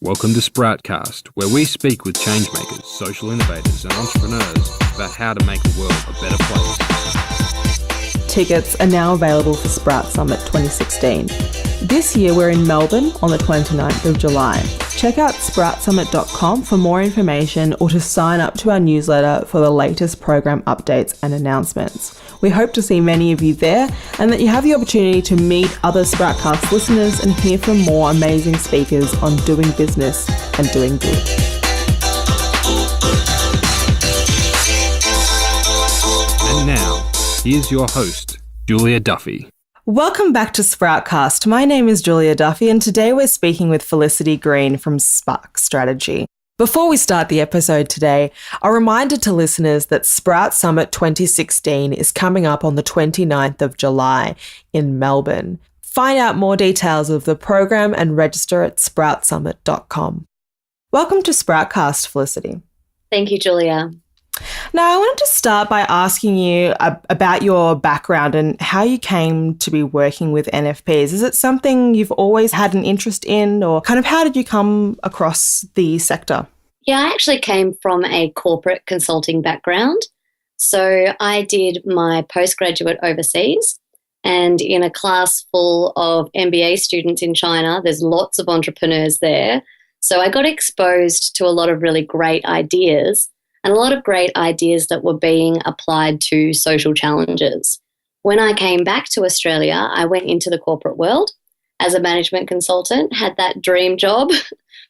Welcome to Sproutcast, where we speak with changemakers, social innovators and entrepreneurs about how to make the world a better place. Tickets are now available for Sprout Summit 2016. This year we're in Melbourne on the 29th of July. Check out sproutsummit.com for more information or to sign up to our newsletter for the latest program updates and announcements. We hope to see many of you there and that you have the opportunity to meet other Sproutcast listeners and hear from more amazing speakers on doing business and doing good. And now, here's your host, Julia Duffy. Welcome back to Sproutcast. My name is Julia Duffy and today we're speaking with Felicity Green from Spark Strategy. Before we start the episode today, a reminder to listeners that Sprout Summit 2016 is coming up on the 29th of July in Melbourne. Find out more details of the program and register at sproutsummit.com. Welcome to Sproutcast, Felicity. Thank you, Julia. Now, I wanted to start by asking you about your background and how you came to be working with NFPs. Is it something you've always had an interest in, or kind of how did you come across the sector? Yeah, I actually came from a corporate consulting background. So I did my postgraduate overseas, and in a class full of MBA students in China, there's lots of entrepreneurs there. So I got exposed to a lot of really great ideas and a lot of great ideas that were being applied to social challenges. When I came back to Australia, I went into the corporate world as a management consultant, had that dream job,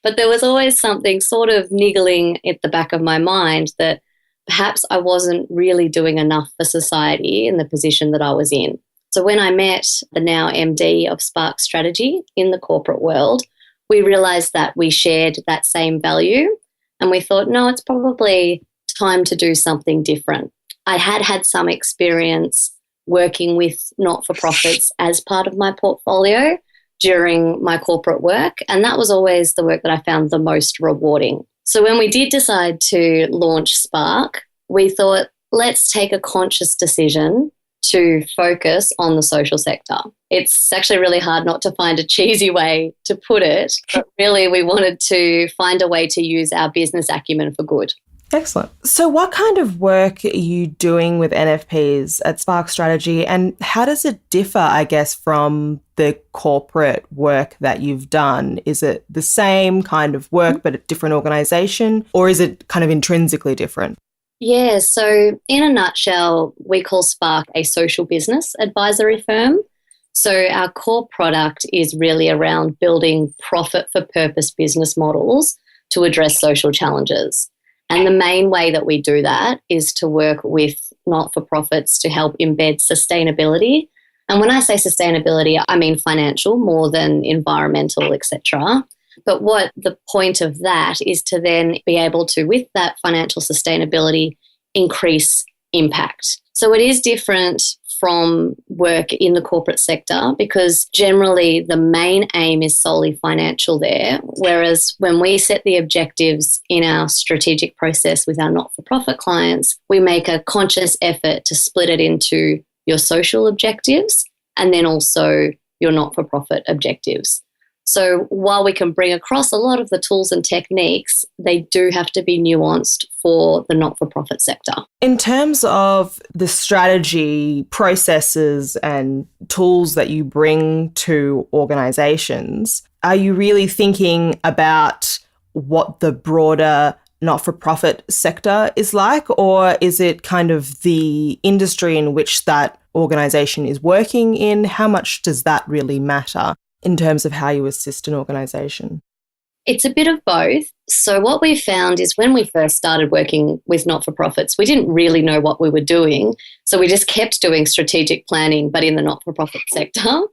but there was always something sort of niggling at the back of my mind that perhaps I wasn't really doing enough for society in the position that I was in. So when I met the now MD of Spark Strategy in the corporate world, we realised that we shared that same value. And we thought, no, it's probably time to do something different. I had some experience working with not-for-profits as part of my portfolio during my corporate work, and that was always the work that I found the most rewarding. So when we did decide to launch Spark, we thought, let's take a conscious decision to focus on the social sector. It's actually really hard not to find a cheesy way to put it, but really we wanted to find a way to use our business acumen for good. Excellent. So what kind of work are you doing with NFPs at Spark Strategy, and how does it differ, I guess, from the corporate work that you've done? Is it the same kind of work but a different organisation, or is it kind of intrinsically different? Yeah, so in a nutshell, we call Spark a social business advisory firm. So our core product is really around building profit-for-purpose business models to address social challenges. And the main way that we do that is to work with not-for-profits to help embed sustainability. And when I say sustainability, I mean financial more than environmental, etc. But what the point of that is to then be able to, with that financial sustainability, increase impact. So it is different from work in the corporate sector because generally the main aim is solely financial there, whereas when we set the objectives in our strategic process with our not-for-profit clients, we make a conscious effort to split it into your social objectives and then also your not-for-profit objectives. So while we can bring across a lot of the tools and techniques, they do have to be nuanced for the not-for-profit sector. In terms of the strategy, processes and tools that you bring to organisations, are you really thinking about what the broader not-for-profit sector is like, or is it kind of the industry in which that organisation is working in? How much does that really matter in terms of how you assist an organisation? It's a bit of both. So what we found is when we first started working with not-for-profits, we didn't really know what we were doing. So we just kept doing strategic planning, but in the not-for-profit sector.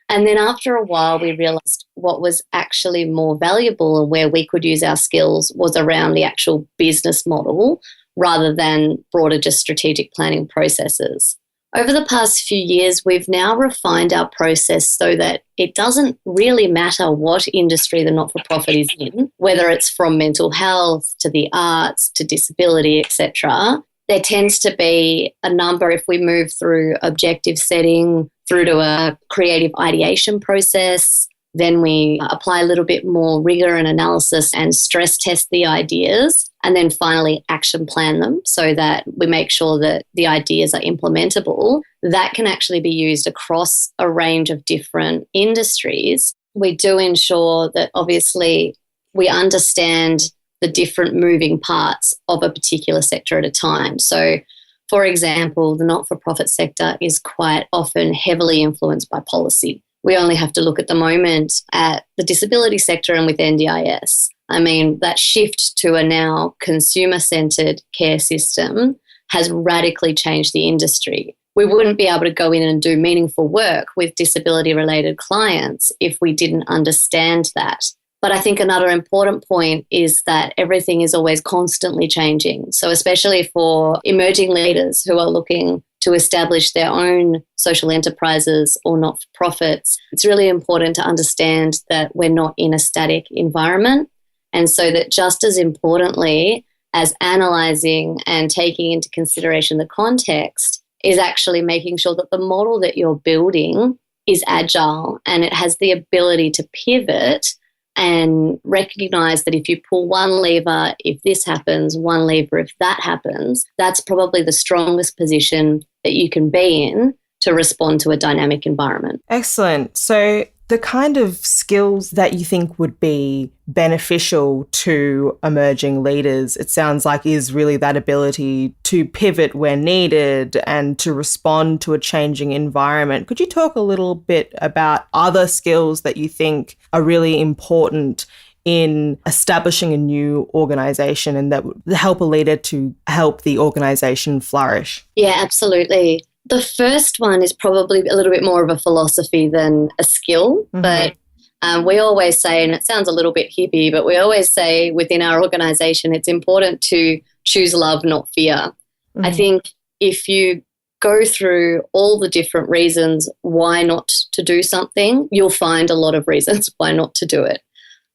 And then after a while, we realised what was actually more valuable and where we could use our skills was around the actual business model rather than broader just strategic planning processes. Over the past few years, we've now refined our process so that it doesn't really matter what industry the not-for-profit is in, whether it's from mental health to the arts to disability, etc. There tends to be a number, if we move through objective setting, through to a creative ideation process, Then we apply a little bit more rigor and analysis and stress test the ideas, and then finally action plan them so that we make sure that the ideas are implementable. That can actually be used across a range of different industries. We do ensure that obviously we understand the different moving parts of a particular sector at a time. So, for example, the not-for-profit sector is quite often heavily influenced by policy. We only have to look at the moment at the disability sector and with NDIS. I mean, that shift to a now consumer-centred care system has radically changed the industry. We wouldn't be able to go in and do meaningful work with disability-related clients if we didn't understand that. But I think another important point is that everything is always constantly changing. So especially for emerging leaders who are looking to establish their own social enterprises or not-for-profits, it's really important to understand that we're not in a static environment. And so that just as importantly as analysing and taking into consideration the context is actually making sure that the model that you're building is agile and it has the ability to pivot and recognise that if you pull one lever, if this happens, one lever, if that happens, that's probably the strongest position that you can be in to respond to a dynamic environment. Excellent. So the kind of skills that you think would be beneficial to emerging leaders, it sounds like, is really that ability to pivot where needed and to respond to a changing environment. Could you talk a little bit about other skills that you think are really important in establishing a new organisation and that would help a leader to help the organisation flourish? Yeah, absolutely. The first one is probably a little bit more of a philosophy than a skill, but we always say, and it sounds a little bit hippie, but we always say within our organisation it's important to choose love, not fear. I think if you go through all the different reasons why not to do something, you'll find a lot of reasons why not to do it.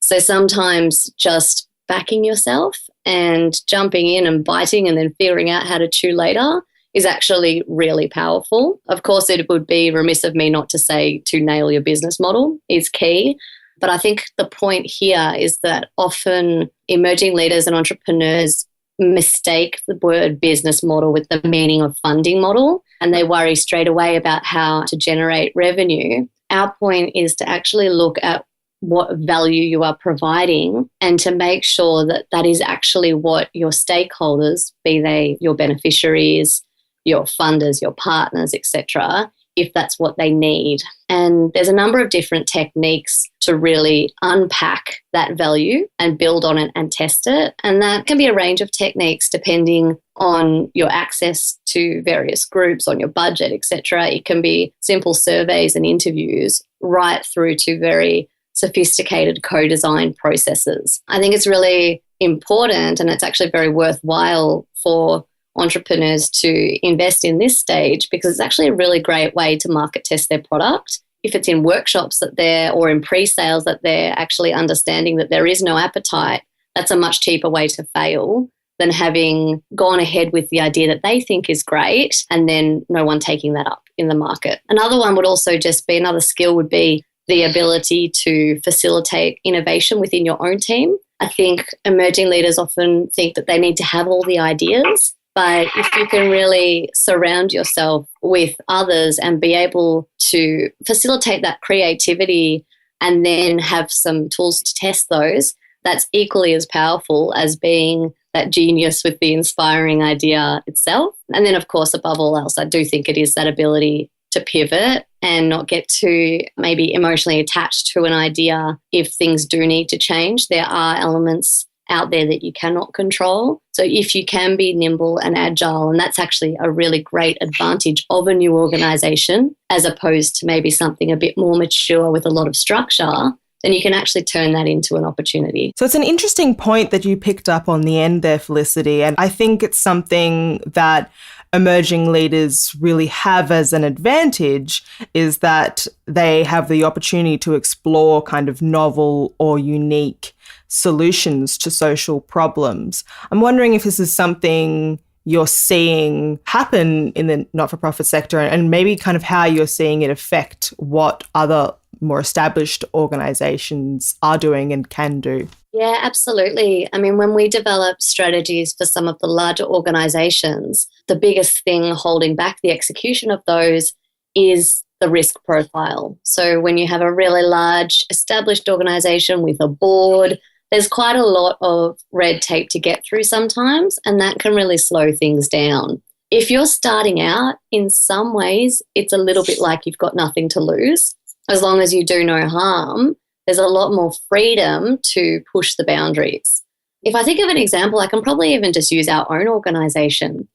So sometimes just backing yourself and jumping in and biting and then figuring out how to chew later is actually really powerful. Of course, it would be remiss of me not to say to nail your business model is key. But I think the point here is that often emerging leaders and entrepreneurs mistake the word business model with the meaning of funding model, and they worry straight away about how to generate revenue. Our point is to actually look at what value you are providing and to make sure that that is actually what your stakeholders, be they your beneficiaries, your funders, your partners, etc., if that's what they need. And there's a number of different techniques to really unpack that value and build on it and test it. And that can be a range of techniques depending on your access to various groups, on your budget, etc. It can be simple surveys and interviews right through to very sophisticated co-design processes. I think it's really important and it's actually very worthwhile for entrepreneurs to invest in this stage because it's actually a really great way to market test their product. If it's in workshops that they're or in pre-sales that they're actually understanding that there is no appetite, that's a much cheaper way to fail than having gone ahead with the idea that they think is great and then no one taking that up in the market. Another one would also just be, another skill would be the ability to facilitate innovation within your own team. I think emerging leaders often think that they need to have all the ideas. But if you can really surround yourself with others and be able to facilitate that creativity and then have some tools to test those, that's equally as powerful as being that genius with the inspiring idea itself. And then, of course, above all else, I do think it is that ability to pivot and not get too maybe emotionally attached to an idea if things do need to change. There are elements out there that you cannot control. So if you can be nimble and agile, and that's actually a really great advantage of a new organisation as opposed to maybe something a bit more mature with a lot of structure, then you can actually turn that into an opportunity. So it's an interesting point that you picked up on the end there, Felicity, and I think it's something that emerging leaders really have as an advantage is that they have the opportunity to explore kind of novel or unique solutions to social problems. I'm wondering if this is something you're seeing happen in the not-for-profit sector and maybe kind of how you're seeing it affect what other more established organizations are doing and can do? Yeah, absolutely. I mean, when we develop strategies for some of the larger organizations, the biggest thing holding back the execution of those is the risk profile. So when you have a really large established organization with a board, there's quite a lot of red tape to get through sometimes, and that can really slow things down. If you're starting out, in some ways, it's a little bit like you've got nothing to lose. As long as you do no harm, there's a lot more freedom to push the boundaries. If I think of an example, I can probably even just use our own organisation.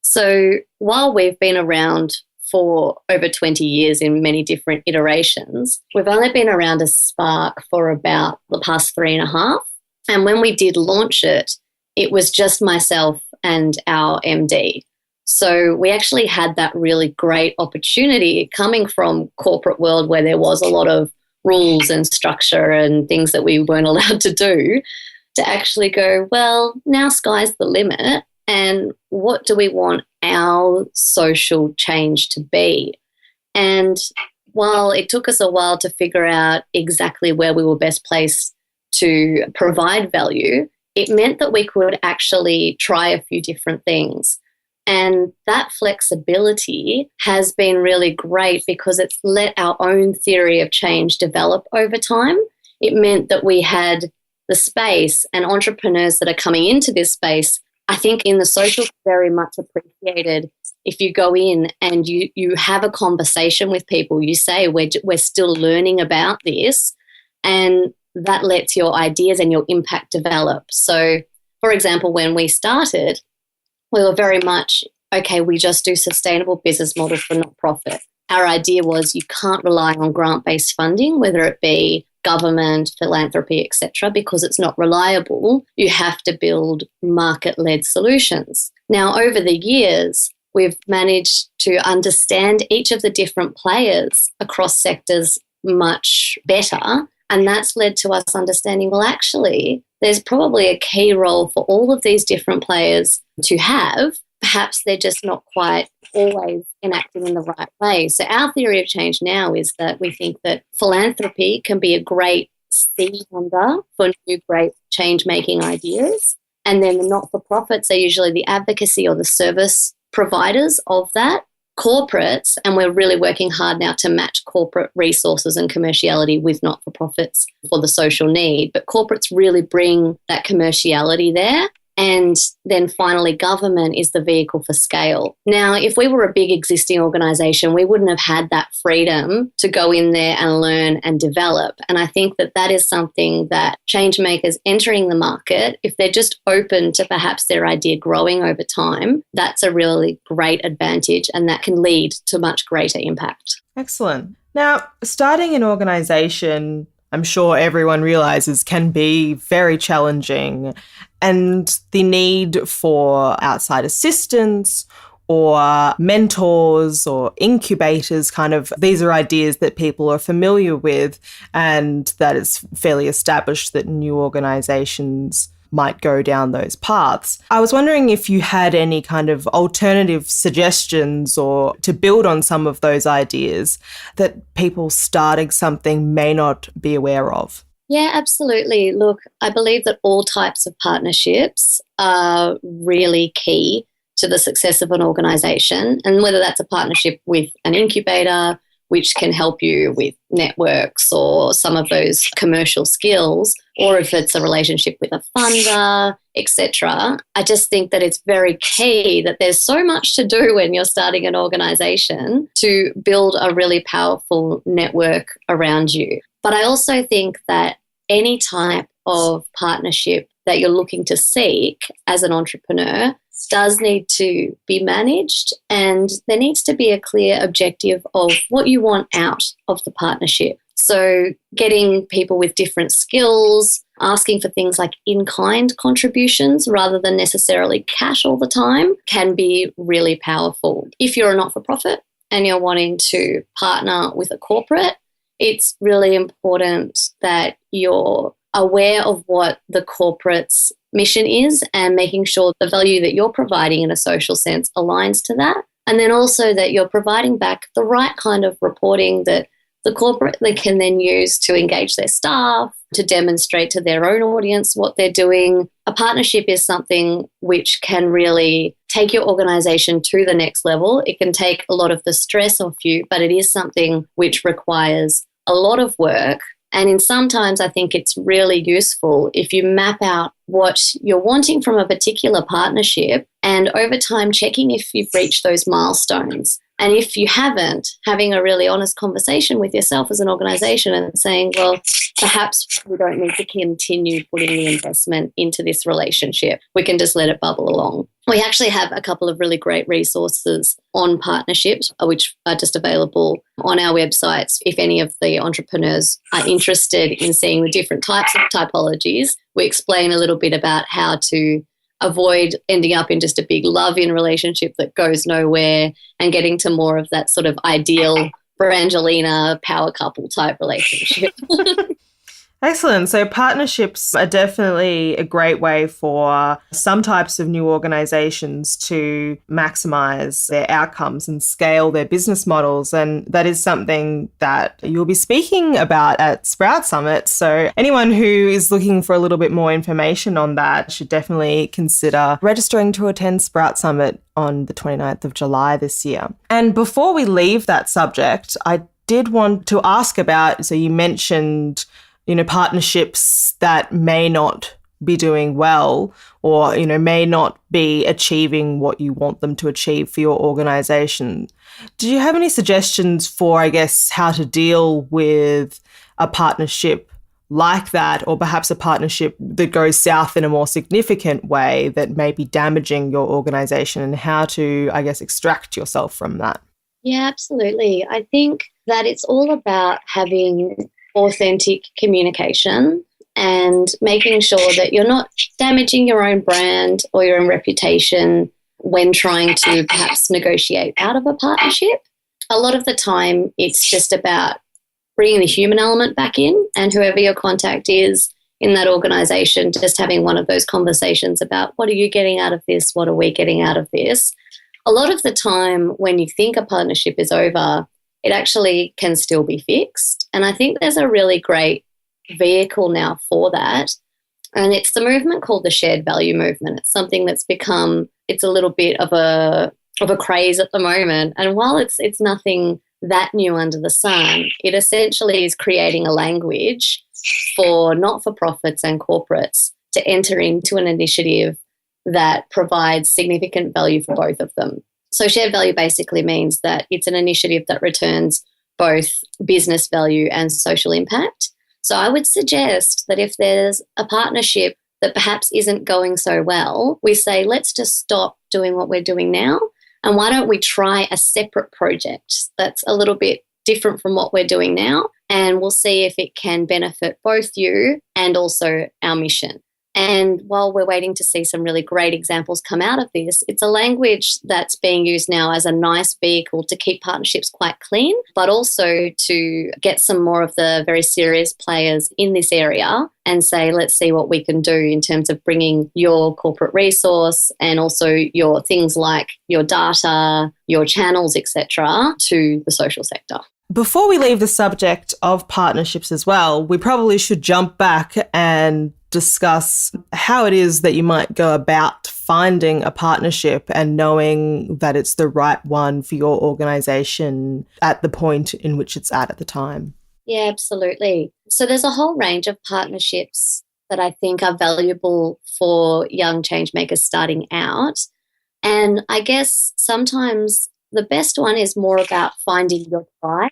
So while we've been around for over 20 years in many different iterations, we've only been around as Spark for about the past 3.5. And when we did launch it, it was just myself and our MD. So we actually had that really great opportunity coming from corporate world where there was a lot of rules and structure and things that we weren't allowed to do, to actually go, well, now sky's the limit, and what do we want our social change to be? And while it took us a while to figure out exactly where we were best placed to provide value, it meant that we could actually try a few different things. And that flexibility has been really great because it's let our own theory of change develop over time. It meant that we had the space, and entrepreneurs that are coming into this space, I think in the social, very much appreciated if you go in and you have a conversation with people. You say, we're still learning about this, and that lets your ideas and your impact develop. So, for example, when we started, we were very much, okay, we just do sustainable business model for not-profit. Our idea was you can't rely on grant-based funding, whether it be government, philanthropy, etc., because it's not reliable. You have to build market-led solutions. Now, over the years, we've managed to understand each of the different players across sectors much better, and that's led to us understanding, well, actually, there's probably a key role for all of these different players to have. Perhaps they're just not quite always enacting in the right way. So our theory of change now is that we think that philanthropy can be a great seed funder for new great change-making ideas. And then the not-for-profits are usually the advocacy or the service providers of that. Corporates, and we're really working hard now to match corporate resources and commerciality with not-for-profits for the social need, but corporates really bring that commerciality there. And then finally, government is the vehicle for scale. Now, if we were a big existing organisation, we wouldn't have had that freedom to go in there and learn and develop. And I think that that is something that change makers entering the market, if they're just open to perhaps their idea growing over time, that's a really great advantage, and that can lead to much greater impact. Excellent. Now, starting an organisation, I'm sure everyone realises, can be very challenging, and the need for outside assistance or mentors or incubators, these are ideas that people are familiar with, and that it's fairly established that new organisations might go down those paths. I was wondering if you had any kind of alternative suggestions or to build on some of those ideas that people starting something may not be aware of. Yeah, absolutely. Look, I believe that all types of partnerships are really key to the success of an organisation, and whether that's a partnership with an incubator, which can help you with networks or some of those commercial skills, or if it's a relationship with a funder, etc. I just think that it's very key that there's so much to do when you're starting an organisation to build a really powerful network around you. But I also think that any type of partnership that you're looking to seek as an entrepreneur does need to be managed, and there needs to be a clear objective of what you want out of the partnership. So getting people with different skills, asking for things like in-kind contributions rather than necessarily cash all the time can be really powerful. If you're a not-for-profit and you're wanting to partner with a corporate, it's really important that you're aware of what the corporate's mission is and making sure the value that you're providing in a social sense aligns to that. And then also that you're providing back the right kind of reporting that the corporate they can then use to engage their staff, to demonstrate to their own audience what they're doing. A partnership is something which can really take your organization to the next level. It can take a lot of the stress off you, but it is something which requires a lot of work. And in sometimes I think it's really useful if you map out what you're wanting from a particular partnership and over time checking if you've reached those milestones. And if you haven't, having a really honest conversation with yourself as an organisation and saying, well, perhaps we don't need to continue putting the investment into this relationship. We can just let it bubble along. We actually have a couple of really great resources on partnerships, which are just available on our websites. If any of the entrepreneurs are interested in seeing the different types of typologies, we explain a little bit about how to avoid ending up in just a big love-in relationship that goes nowhere and getting to more of that sort of ideal Brangelina power couple type relationship. Excellent. So partnerships are definitely a great way for some types of new organizations to maximize their outcomes and scale their business models. And that is something that you'll be speaking about at Sprout Summit. So anyone who is looking for a little bit more information on that should definitely consider registering to attend Sprout Summit on the 29th of July this year. And before we leave that subject, I did want to ask about, so you mentioned partnerships that may not be doing well or, may not be achieving what you want them to achieve for your organization. Do you have any suggestions for, I guess, how to deal with a partnership like that, or perhaps a partnership that goes south in a more significant way that may be damaging your organization, and how to, I guess, extract yourself from that? Yeah, absolutely. I think that it's all about having authentic communication and making sure that you're not damaging your own brand or your own reputation when trying to perhaps negotiate out of a partnership. A lot of the time, it's just about bringing the human element back in, and whoever your contact is in that organization, just having one of those conversations about what are you getting out of this? What are we getting out of this? A lot of the time when you think a partnership is over, it actually can still be fixed. And I think there's a really great vehicle now for that. And it's the movement called the shared value movement. It's something that's become, it's a little bit of a craze at the moment. And while it's nothing that new under the sun, it essentially is creating a language for not-for-profits and corporates to enter into an initiative that provides significant value for both of them. So shared value basically means that it's an initiative that returns both business value and social impact. So I would suggest that if there's a partnership that perhaps isn't going so well, we say, let's just stop doing what we're doing now, and why don't we try a separate project that's a little bit different from what we're doing now, and we'll see if it can benefit both you and also our mission. And while we're waiting to see some really great examples come out of this, it's a language that's being used now as a nice vehicle to keep partnerships quite clean, but also to get some more of the very serious players in this area and say, let's see what we can do in terms of bringing your corporate resource and also your things like your data, your channels, etc., to the social sector. Before we leave the subject of partnerships as well, we probably should jump back and discuss how it is that you might go about finding a partnership and knowing that it's the right one for your organisation at the point in which it's at the time. Yeah, absolutely. So there's a whole range of partnerships that I think are valuable for young change makers starting out. And I guess sometimes the best one is more about finding your tribe.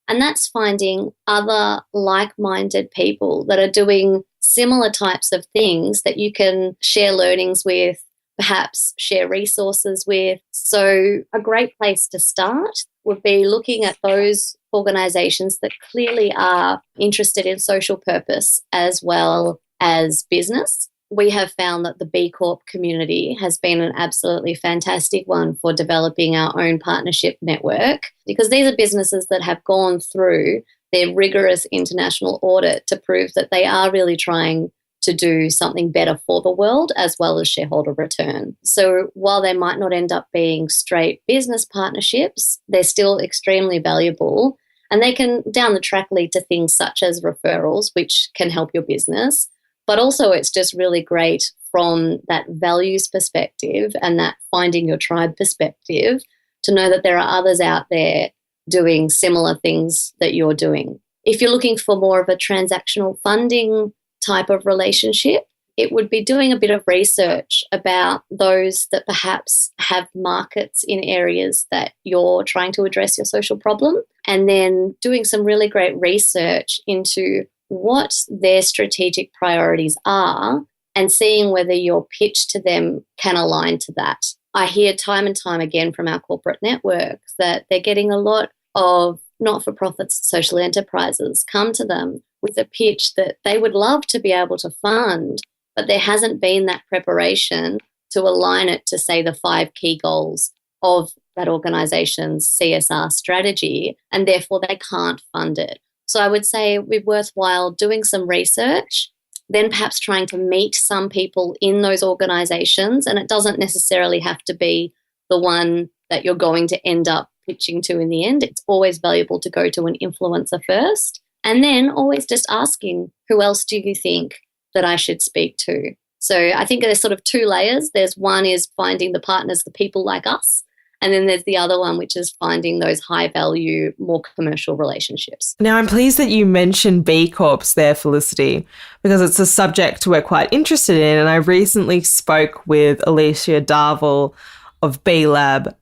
And that's finding other like-minded people that are doing similar types of things that you can share learnings with, perhaps share resources with. So a great place to start would be looking at those organisations that clearly are interested in social purpose as well as business. We have found that the B-Corp community has been an absolutely fantastic one for developing our own partnership network, because these are businesses that have gone through their rigorous international audit to prove that they are really trying to do something better for the world as well as shareholder return. So while they might not end up being straight business partnerships, they're still extremely valuable. And they can, down the track, lead to things such as referrals, which can help your business. But also it's just really great from that values perspective and that finding your tribe perspective to know that there are others out there doing similar things that you're doing. If you're looking for more of a transactional funding type of relationship, it would be doing a bit of research about those that perhaps have markets in areas that you're trying to address your social problem, and then doing some really great research into what their strategic priorities are and seeing whether your pitch to them can align to that. I hear time and time again from our corporate networks that they're getting a lot of not-for-profits and social enterprises come to them with a pitch that they would love to be able to fund, but there hasn't been that preparation to align it to, say, the 5 key goals of that organisation's CSR strategy, and therefore they can't fund it. So I would say it would be worthwhile doing some research, then perhaps trying to meet some people in those organisations, and it doesn't necessarily have to be the one that you're going to end up pitching to in the end. It's always valuable to go to an influencer first, and then always just asking, who else do you think that I should speak to? So I think there's sort of 2 layers. There's one is finding the partners, the people like us, and then there's the other one, which is finding those high value, more commercial relationships. Now, I'm pleased that you mentioned B-Corps there, Felicity, because it's a subject we're quite interested in. And I recently spoke with Alicia Darville of B-Lab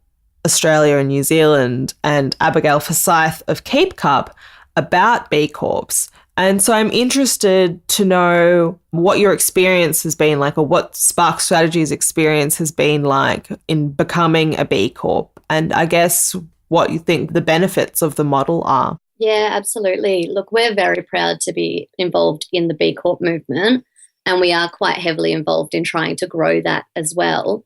Australia and New Zealand and Abigail Forsyth of Keep Cup about B-Corps. And so I'm interested to know what your experience has been like, or what Spark Strategy's experience has been like in becoming a B Corp, and I guess what you think the benefits of the model are. Yeah, absolutely. Look, we're very proud to be involved in the B Corp movement, and we are quite heavily involved in trying to grow that as well.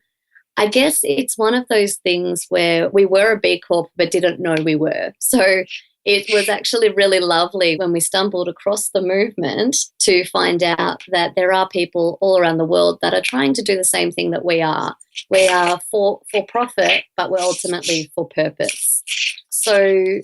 I guess it's one of those things where we were a B Corp but didn't know we were. So it was actually really lovely when we stumbled across the movement to find out that there are people all around the world that are trying to do the same thing that we are. We are for profit, but we're ultimately for purpose. So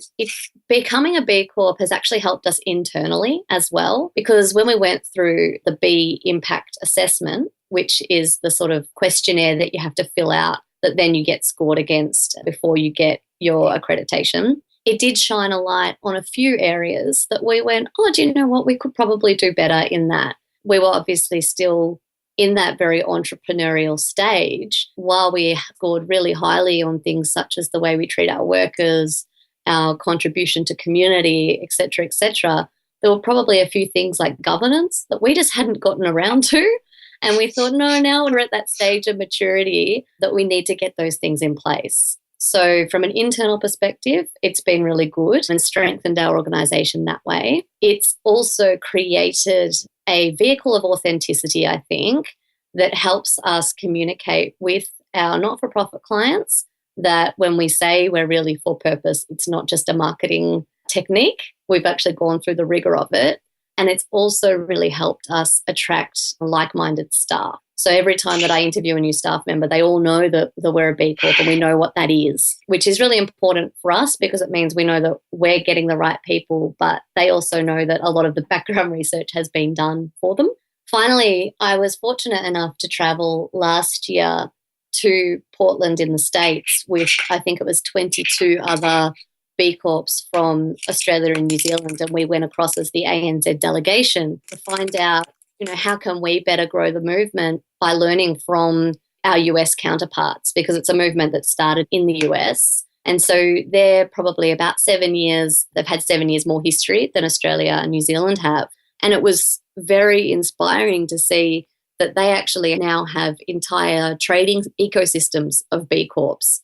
becoming a B Corp has actually helped us internally as well, because when we went through the B Impact Assessment, which is the sort of questionnaire that you have to fill out that then you get scored against before you get your accreditation, it did shine a light on a few areas that we went, oh, do you know what? We could probably do better in that. We were obviously still in that very entrepreneurial stage. While we scored really highly on things such as the way we treat our workers, our contribution to community, et cetera, there were probably a few things like governance that we just hadn't gotten around to. And we thought, no, now we're at that stage of maturity that we need to get those things in place. So from an internal perspective, it's been really good and strengthened our organisation that way. It's also created a vehicle of authenticity, I think, that helps us communicate with our not-for-profit clients that when we say we're really for purpose, it's not just a marketing technique. We've actually gone through the rigour of it. And it's also really helped us attract like-minded staff. So every time that I interview a new staff member, they all know that we're a B Corp and we know what that is, which is really important for us because it means we know that we're getting the right people, but they also know that a lot of the background research has been done for them. Finally, I was fortunate enough to travel last year to Portland in the States with, I think it was 22 other B Corps from Australia and New Zealand, and we went across as the ANZ delegation to find out, how can we better grow the movement by learning from our US counterparts, because it's a movement that started in the US. And so they're probably about 7 years, they've had 7 years more history than Australia and New Zealand have. And it was very inspiring to see that they actually now have entire trading ecosystems of B Corps.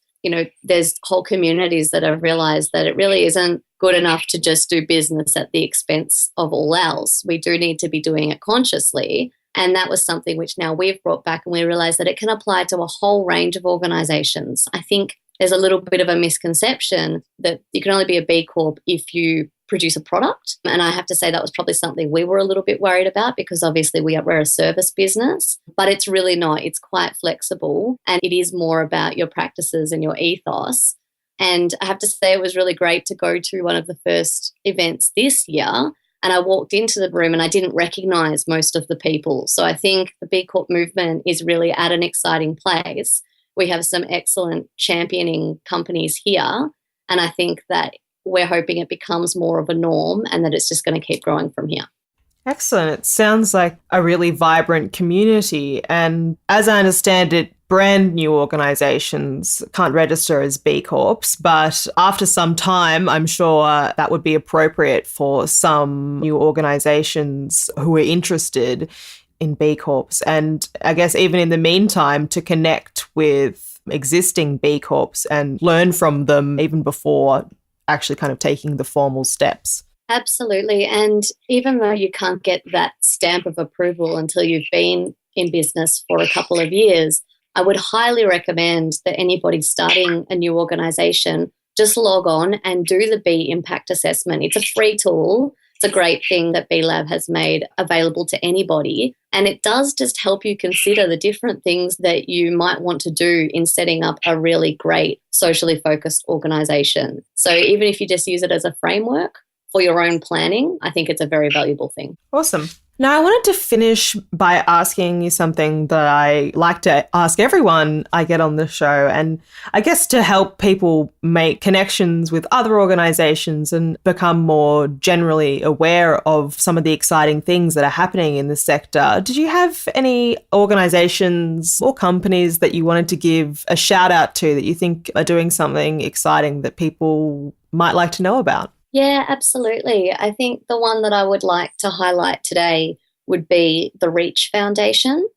There's whole communities that have realised that it really isn't good enough to just do business at the expense of all else. We do need to be doing it consciously. And that was something which now we've brought back, and we realise that it can apply to a whole range of organisations. I think there's a little bit of a misconception that you can only be a B Corp if you produce a product. And I have to say that was probably something we were a little bit worried about, because obviously we're a service business, but it's really not. It's quite flexible, and it is more about your practices and your ethos. And I have to say it was really great to go to one of the first events this year. And I walked into the room and I didn't recognize most of the people. So I think the B Corp movement is really at an exciting place. We have some excellent championing companies here. And I think that we're hoping it becomes more of a norm and that it's just going to keep growing from here. Excellent. It sounds like a really vibrant community. And as I understand it, brand new organisations can't register as B Corps, but after some time, I'm sure that would be appropriate for some new organisations who are interested in B Corps. And I guess even in the meantime, to connect with existing B Corps and learn from them even before actually kind of taking the formal steps. Absolutely. And even though you can't get that stamp of approval until you've been in business for a couple of years, I would highly recommend that anybody starting a new organisation just log on and do the B Impact Assessment. It's a free tool. It's a great thing that B Lab has made available to anybody. And it does just help you consider the different things that you might want to do in setting up a really great socially focused organisation. So even if you just use it as a framework for your own planning, I think it's a very valuable thing. Awesome. Now, I wanted to finish by asking you something that I like to ask everyone I get on the show, and I guess to help people make connections with other organisations and become more generally aware of some of the exciting things that are happening in the sector. Did you have any organisations or companies that you wanted to give a shout out to that you think are doing something exciting that people might like to know about? Yeah, absolutely. I think the one that I would like to highlight today would be the Reach Foundation.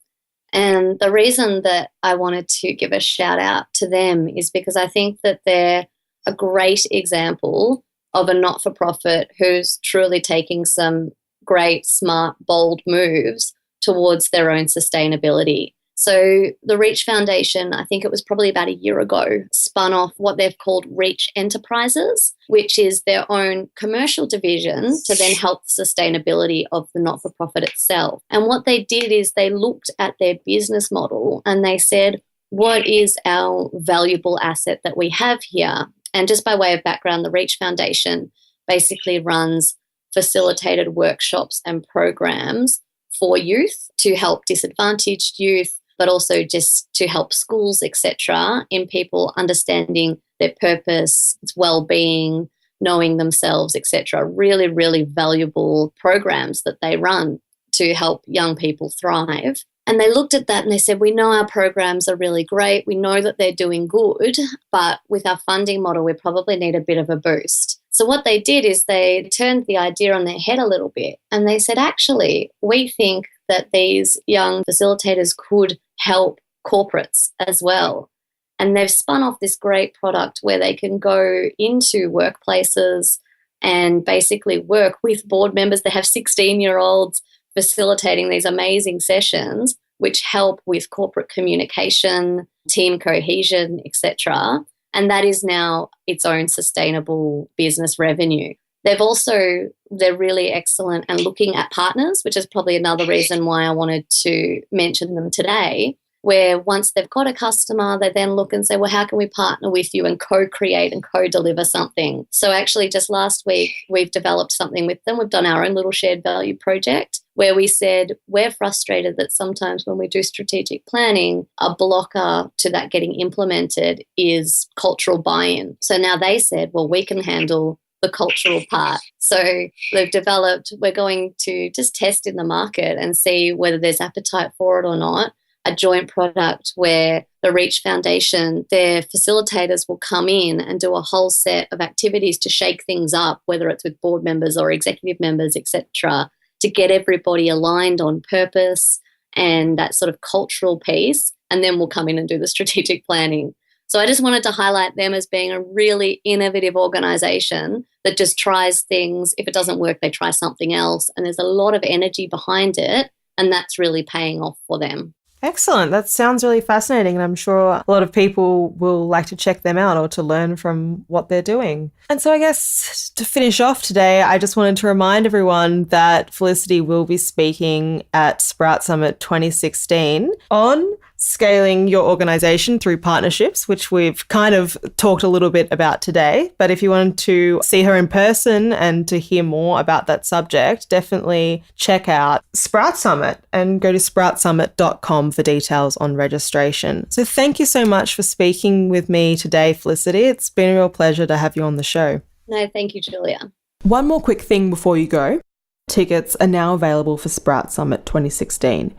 And the reason that I wanted to give a shout out to them is because I think that they're a great example of a not-for-profit who's truly taking some great, smart, bold moves towards their own sustainability. So the Reach Foundation, I think it was probably about a year ago, spun off what they've called Reach Enterprises, which is their own commercial division to then help the sustainability of the not-for-profit itself. And what they did is they looked at their business model and they said, what is our valuable asset that we have here? And just by way of background, the Reach Foundation basically runs facilitated workshops and programs for youth to help disadvantaged youth, but also just to help schools, etc., in people understanding their purpose, well-being, knowing themselves, etc. Really, really valuable programs that they run to help young people thrive. And they looked at that and they said, we know our programs are really great. We know that they're doing good, but with our funding model, we probably need a bit of a boost. So what they did is they turned the idea on their head a little bit and they said, actually, we think that these young facilitators could help corporates as well. And they've spun off this great product where they can go into workplaces and basically work with board members. They have 16-year-olds facilitating these amazing sessions which help with corporate communication, team cohesion, etc. And that is now its own sustainable business revenue. They're really excellent and looking at partners, which is probably another reason why I wanted to mention them today, where once they've got a customer, they then look and say, well, how can we partner with you and co-create and co-deliver something? So actually just last week, we've developed something with them. We've done our own little shared value project where we said we're frustrated that sometimes when we do strategic planning, a blocker to that getting implemented is cultural buy-in. So now they said, well, we can handle the cultural part. So they've developed, we're going to just test in the market and see whether there's appetite for it or not, a joint product where the Reach Foundation, their facilitators will come in and do a whole set of activities to shake things up, whether it's with board members or executive members, etc., to get everybody aligned on purpose and that sort of cultural piece, and then we'll come in and do the strategic planning. So I just wanted to highlight them as being a really innovative organisation that just tries things. If it doesn't work, they try something else. And there's a lot of energy behind it, and that's really paying off for them. Excellent. That sounds really fascinating. And I'm sure a lot of people will like to check them out or to learn from what they're doing. And so I guess to finish off today, I just wanted to remind everyone that Felicity will be speaking at Sprout Summit 2016 on scaling your organization through partnerships, which we've kind of talked a little bit about today. But if you want to see her in person and to hear more about that subject, definitely check out Sprout Summit and go to sproutsummit.com for details on registration. So thank you so much for speaking with me today, Felicity. It's been a real pleasure to have you on the show. No, thank you, Julia. One more quick thing before you go. Tickets are now available for Sprout Summit 2016.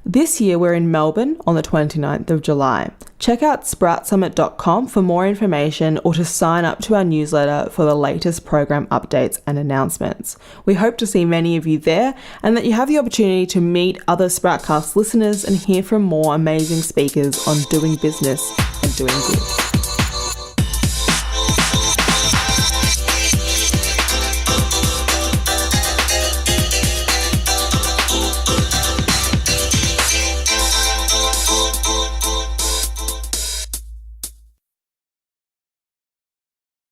This year we're in Melbourne on the 29th of July. Check out sproutsummit.com for more information or to sign up to our newsletter for the latest program updates and announcements. We hope to see many of you there and that you have the opportunity to meet other Sproutcast listeners and hear from more amazing speakers on doing business and doing good.